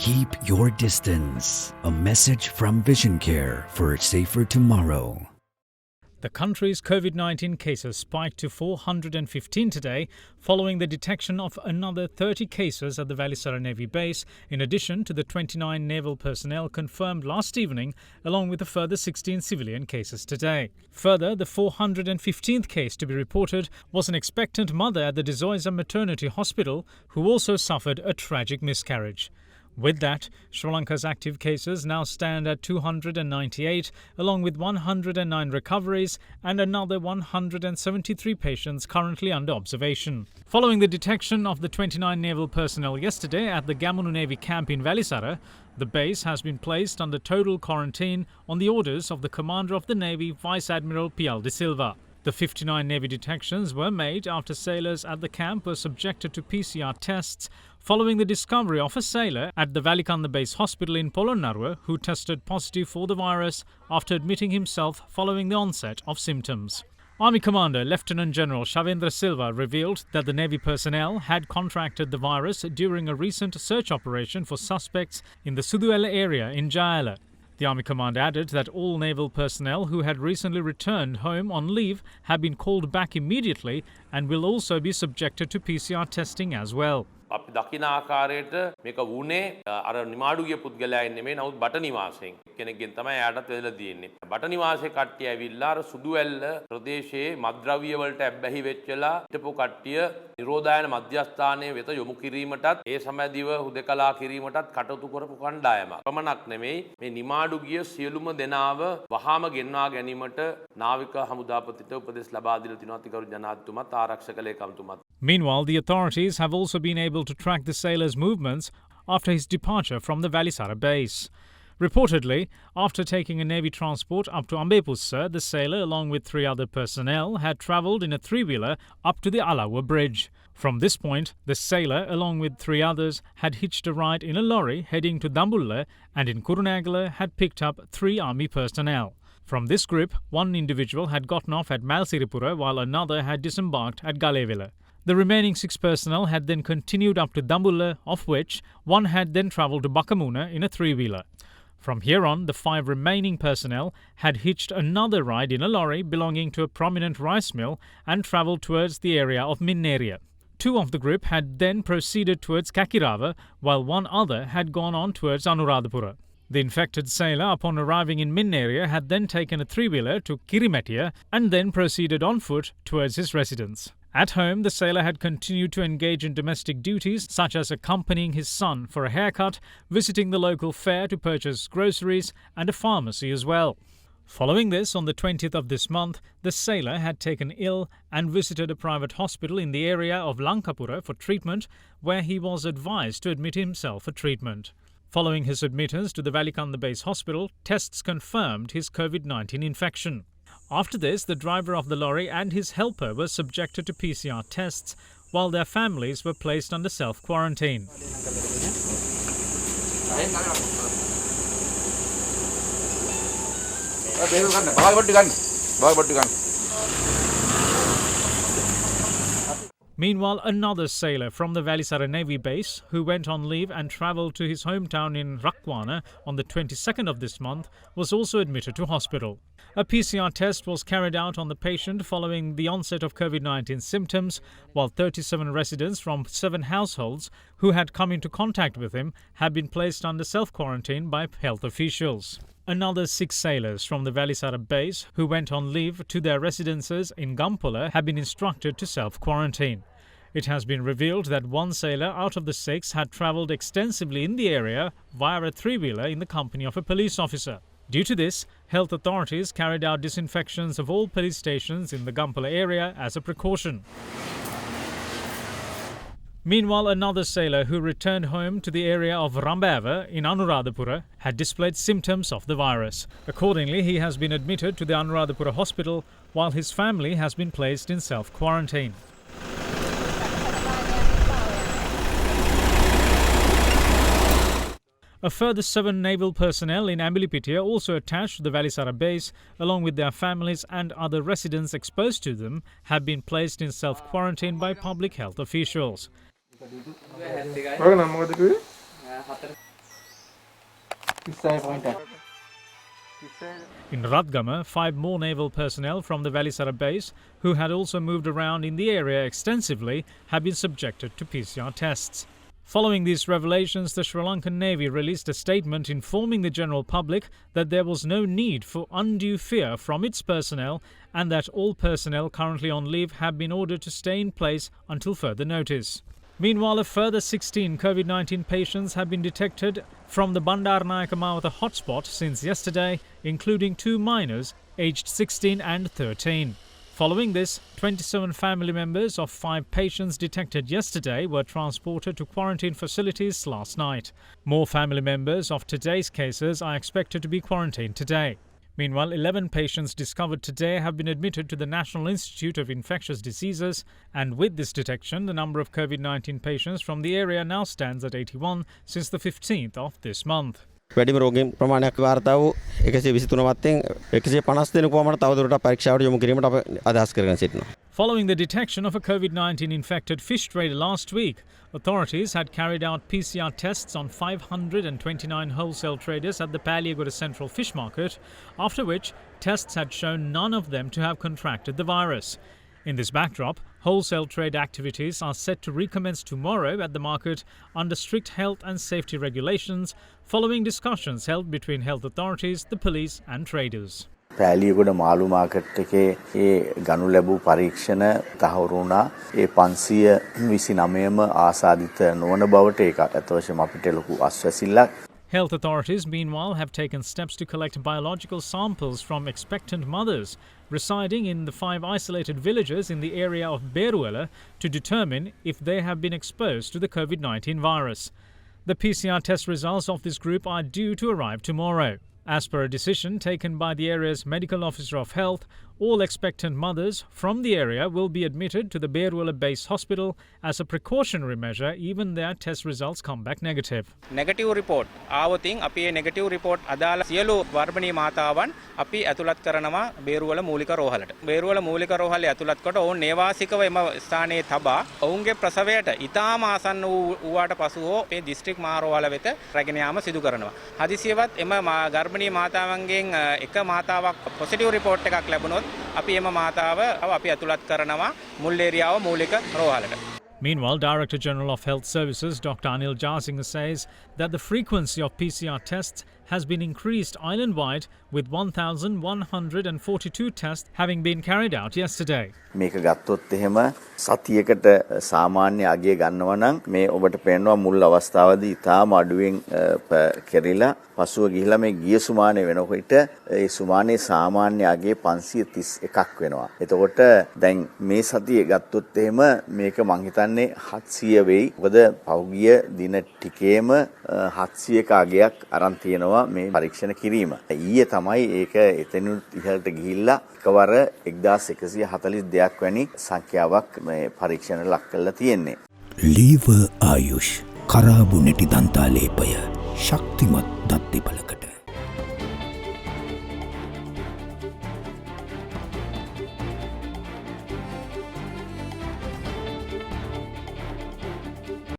Keep your distance. A message from Vision Care for a safer tomorrow. The country's COVID-19 cases spiked to 415 today, following the detection of another 30 cases at the Välisaari Navy base, in addition to the 29 naval personnel confirmed last evening, along with a further 16 civilian cases today. Further, the 415th case to be reported was an expectant mother at the Desoisa Maternity Hospital who also suffered a tragic miscarriage. With that, Sri Lanka's active cases now stand at 298, along with 109 recoveries and another 173 patients currently under observation. Following the detection of the 29 naval personnel yesterday at the Gamunu Navy camp in Välisaari, the base has been placed under total quarantine on the orders of the Commander of the Navy, Vice Admiral Pial de Silva. The 59 Navy detections were made after sailors at the camp were subjected to PCR tests following the discovery of a sailor at the Välikanda Base Hospital in Polonnarua who tested positive for the virus after admitting himself following the onset of symptoms. Army Commander Lieutenant General Shavendra Silva revealed that the Navy personnel had contracted the virus during a recent search operation for suspects in the Suduella area in Jayala. The Army Commander added that all naval personnel who had recently returned home on leave have been called back immediately and will also be subjected to PCR testing as well. අපි දකින ආකාරයට මේක වුණේ අර නිමාඩුගේ පුද්ගලයන් නෙමෙයි නමුත් බට නිවාසයෙන් කෙනෙක්ගෙන් තමයි එයාටත් වෙදලා තියෙන්නේ. බට නිවාසයේ කට්ටිය ඇවිල්ලා අර සුදුවැල්ල ප්‍රදේශයේ මත්ද්‍රව්‍ය වලට ඇබ්බැහි වෙච්චලා හිටපු කට්ටිය නිරෝධායන මධ්‍යස්ථානයේ වෙත යොමු කිරීමටත් ඒ සමයදීව හුදකලා කිරීමටත් කටයුතු කරපු කණ්ඩායමක්. පමණක් නෙමෙයි මේ නිමාඩුගිය සියලුම දෙනාව වහාම ගෙන්වා ගැනීමට නාවික හමුදාපතිට උපදෙස් ලබා දීලා තිනවා අතිගරු ජනාධිපතිතුමත් ආරක්ෂක ලේකම්තුමත්. Meanwhile, the authorities have also been able to track the sailor's movements after his departure from the Välisaari base. Reportedly, after taking a Navy transport up to Ambepussa, the sailor, along with 3 other personnel, had travelled in a 3-wheeler up to the Alawa Bridge. From this point, the sailor, along with 3 others, had hitched a ride in a lorry heading to Dambulla and in Kurunegala had picked up 3 army personnel. From this group, 1 individual had gotten off at Malsiripura while another had disembarked at Galevila. The remaining 6 personnel had then continued up to Dambulla, of which 1 had then travelled to Bakamuna in a 3-wheeler. From here on, the 5 remaining personnel had hitched another ride in a lorry belonging to a prominent rice mill and travelled towards the area of Minneria. 2 of the group had then proceeded towards Kakirava, while 1 other had gone on towards Anuradhapura. The infected sailor, upon arriving in Minneria, had then taken a 3-wheeler to Kirimetia and then proceeded on foot towards his residence. At home, the sailor had continued to engage in domestic duties such as accompanying his son for a haircut, visiting the local fair to purchase groceries and a pharmacy as well. Following this, on the 20th of this month, the sailor had taken ill and visited a private hospital in the area of Lankapura for treatment, where he was advised to admit himself for treatment. Following his admittance to the Välikanda Base Hospital, tests confirmed his COVID-19 infection. After this, the driver of the lorry and his helper were subjected to PCR tests, while their families were placed under self-quarantine. Meanwhile, another sailor from the Välisaari Navy base, who went on leave and travelled to his hometown in Rakwana on the 22nd of this month, was also admitted to hospital. A PCR test was carried out on the patient following the onset of COVID-19 symptoms, while 37 residents from 7 households who had come into contact with him had been placed under self-quarantine by health officials. Another 6 sailors from the Välisaari base who went on leave to their residences in Gampula have been instructed to self-quarantine. It has been revealed that 1 sailor out of the 6 had travelled extensively in the area via a 3-wheeler in the company of a police officer. Due to this, health authorities carried out disinfections of all police stations in the Gampula area as a precaution. Meanwhile, another sailor who returned home to the area of Rambava in Anuradhapura had displayed symptoms of the virus. Accordingly, he has been admitted to the Anuradhapura hospital, while his family has been placed in self-quarantine. A further 7 naval personnel in Ambilipitia, also attached to the Välisaari base, along with their families and other residents exposed to them, have been placed in self-quarantine by public health officials. In Radgama, 5 more naval personnel from the Välisaari base, who had also moved around in the area extensively, have been subjected to PCR tests. Following these revelations, the Sri Lankan Navy released a statement informing the general public that there was no need for undue fear from its personnel and that all personnel currently on leave have been ordered to stay in place until further notice. Meanwhile, a further 16 COVID-19 patients have been detected from the Bandaranaike Mawatha hotspot since yesterday, including 2 minors aged 16 and 13. Following this, 27 family members of 5 patients detected yesterday were transported to quarantine facilities last night. More family members of today's cases are expected to be quarantined today. Meanwhile, 11 patients discovered today have been admitted to the National Institute of Infectious Diseases, and with this detection, the number of COVID-19 patients from the area now stands at 81 since the 15th of this month. වැඩිම රෝගීන් ප්‍රමාණයක් වාර්තා වූ 123 මැත්තෙන් 150 දෙනෙකු වමන තවදුරටත් පරීක්ෂාවට යොමු කිරීමට අප අදහස් කරගෙන සිටිනවා. Following the detection of a COVID-19 infected fish trader last week, authorities had carried out PCR tests on 529 wholesale traders at the Paliagoda Central Fish Market, after which tests had shown none of them to have contracted the virus. In this backdrop, wholesale trade activities are set to recommence tomorrow at the market under strict health and safety regulations, following discussions held between health authorities, the police and traders. Peliyagoda මාළු market එකේ ඒ ගනු ලැබූ පරීක්ෂණ තහවුරු වුණා. ඒ 529ම ආසාදිත නොවන බවට ඒකට අතවශ්‍යම අපිට ලොකු අස්වැසිල්ලක්. Health authorities, meanwhile, have taken steps to collect biological samples from expectant mothers residing in the 5 isolated villages in the area of Beruela to determine if they have been exposed to the COVID-19 virus. The PCR test results of this group are due to arrive tomorrow. As per a decision taken by the area's medical officer of health, all expectant mothers from the area will be admitted to the Beruela base hospital as a precautionary measure even their test results come back negative. Negative report ආවොතින් අපි මේ negative report අදාළ සියලු වර්භණී මාතාවන් අපි ඇතුළත් කරනවා බේරුවල මූලික රෝහලට. බේරුවල මූලික රෝහලේ ඇතුළත් කොට ඔවුන් නේවාසිකව එම ස්ථානයේ තබා ඔවුන්ගේ ප්‍රසවයට ඉතාම ආසන්න වූාට පසුව මේ දිස්ත්‍රික් මහරෝහල වෙත රැගෙන යාම සිදු කරනවා. හදිසියවත් එම ගර්භණී මාතාවන්ගෙන් එක මාතාවක් positive report එකක් ලැබුණොත් අපි එම මාතාව අපි ඇතුළත් කරනවා මුල් ඒරියාව මූලික රෝහලට. Meanwhile, Director General of Health Services Dr. Anil Jasinger says that the frequency of PCR tests has been increased island-wide, with 1,142 tests having been carried out yesterday. මේක ගත්තොත් එහෙම සතියකට සාමාන්‍ය අගය ගන්නවා නම් මේ ඔබට පේනවා මුල් අවස්ථාවේදී ඉතාම අඩුවෙන් කෙරිලා පසුව ගිහිලා මේ ගිය සුමානේ වෙනකොට ඒ සුමානේ සාමාන්‍ය අගය 531ක් වෙනවා. එතකොට දැන් මේ සතියේ ගත්තොත් එහෙම මේක මං හිතන්නේ 700 වෙයි. මොකද පහුගිය දින ටිකේම 700ක අගයක් අරන් තියෙනවා මේ පරීක්ෂණ කිරීම. ඊයේ තමයි ඒක එතනින් ඉහළට ගිහිල්ලා එකවර 1142ක් වැනි සංඛ්‍යාවක් මේ පරීක්ෂණ ලක් කරලා තියෙන්නේ. ලීව ආයුෂ් කරාබු නැටි දන්තාලේපය ශක්තිමත් දත් දෙපළකට